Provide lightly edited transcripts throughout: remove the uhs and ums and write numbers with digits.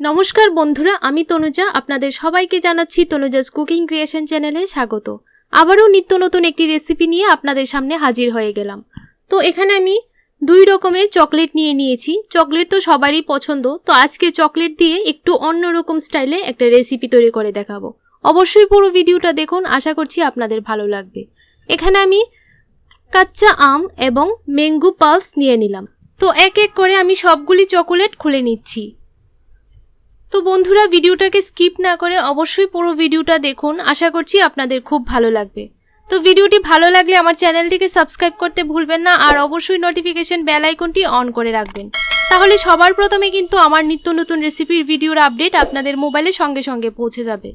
নমস্কার বন্ধুরা, আমি তনুজা। আপনাদের সবাইকে জানাচ্ছি তনুজাস কুকিং ক্রিয়েশন চ্যানেলে স্বাগত। আবারও নিত্য নতুন একটি রেসিপি নিয়ে আপনাদের সামনে হাজির হয়ে গেলাম। তো এখানে আমি দুই রকমের চকলেট নিয়ে নিয়েছি। চকলেট তো সবারই পছন্দ, তো আজকে চকলেট দিয়ে একটু অন্যরকম স্টাইলে একটা রেসিপি তৈরি করে দেখাবো। অবশ্যই পুরো ভিডিওটা দেখুন, আশা করছি আপনাদের ভালো লাগবে। এখানে আমি কাঁচা আম এবং ম্যাঙ্গো পালস নিয়ে নিলাম। তো এক এক করে আমি সবগুলি চকোলেট খুলে নিচ্ছি। তো বন্ধুরা, ভিডিওটাকে স্কিপ না করে অবশ্যই পুরো ভিডিওটা দেখুন, আশা করছি আপনাদের খুব ভালো লাগবে। তো ভিডিওটি ভালো লাগলে আমার চ্যানেলটিকে সাবস্ক্রাইব করতে ভুলবেন না, আর অবশ্যই নোটিফিকেশন বেল আইকনটি অন করে রাখবেন। তাহলে সবার প্রথমে কিন্তু আমার নিত্য নতুন রেসিপির ভিডিওর আপডেট আপনাদের মোবাইলে সঙ্গে সঙ্গে পৌঁছে যাবে।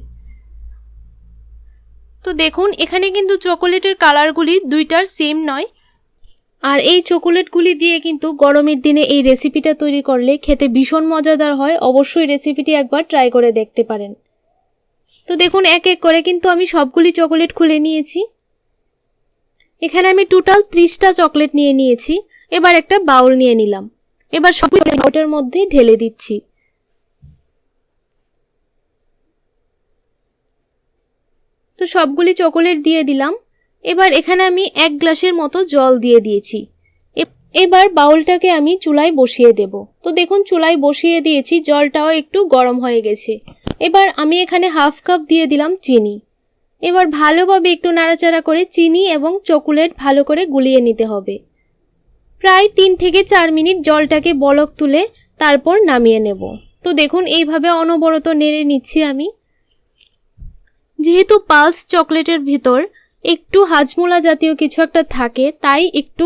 তো দেখুন, এখানে কিন্তু চকোলেটের কালারগুলি দুইটার সেম নয়, আর এই চকোলেটগুলি দিয়ে কিন্তু গরমের দিনে এই রেসিপিটা তৈরি করলে খেতে ভীষণ মজাদার হয়। অবশ্যই রেসিপিটি একবার ট্রাই করে দেখতে পারেন। তো দেখুন, এক এক করে কিন্তু আমি সবগুলি চকোলেট খুলে নিয়েছি। এখানে আমি টোটাল 30টা চকলেট নিয়ে নিয়েছি। এবার একটা বাউল নিয়ে নিলাম। এবার সবগুলো বাউলের মধ্যে ঢেলে দিচ্ছি। তো সবগুলি চকোলেট দিয়ে দিলাম। এবার এখানে আমি 1 গ্লাসের মতো জল দিয়ে দিয়েছি। এবার বাউলটাকে আমি চুলায় বসিয়ে দেব। তো দেখুন, চুলায় বসিয়ে দিয়েছি, জলটাও একটু গরম হয়ে গেছে। এবার আমি এখানে হাফ কাপ দিয়ে দিলাম চিনি। এবার ভালোভাবে একটু নাড়াচাড়া করে চিনি এবং চকোলেট ভালো করে গুলিয়ে নিতে হবে। প্রায় 3 থেকে 4 মিনিট জলটাকে বলক তুলে তারপর নামিয়ে নেব। তো দেখুন, এইভাবে অনবরত নেড়ে নিচ্ছি আমি। যেহেতু পালস চকলেটের ভিতর একটু হাজমোলা জাতীয় কিছু একটা থাকে, তাই একটু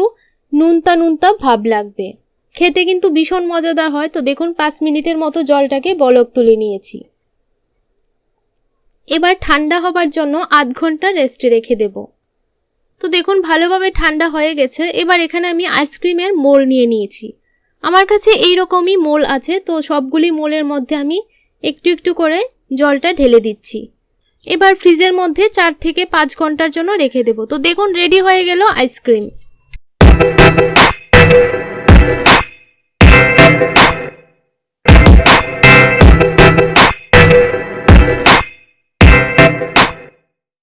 নুনতা নুনতা ভাব লাগবে। খেতে কিন্তু ভীষণ মজাদার হয়। তো দেখুন, 5 মিনিটের মতো জলটাকে বলক তুলে নিয়েছি। এবার ঠান্ডা হবার জন্য আধ ঘন্টা রেস্টে রেখে দেব। তো দেখুন, ভালোভাবে ঠান্ডা হয়ে গেছে। এবার এখানে আমি আইসক্রিমের মোল নিয়ে নিয়েছি। আমার কাছে এই রকমই মোল আছে। তো সবগুলি মোলের মধ্যে আমি একটু একটু করে জলটা ঢেলে দিচ্ছি। এবার ফ্রিজের মধ্যে 4 থেকে 5 ঘন্টার জন্য রেখে দেব। তো দেখুন, রেডি হয়ে গেল আইসক্রিম।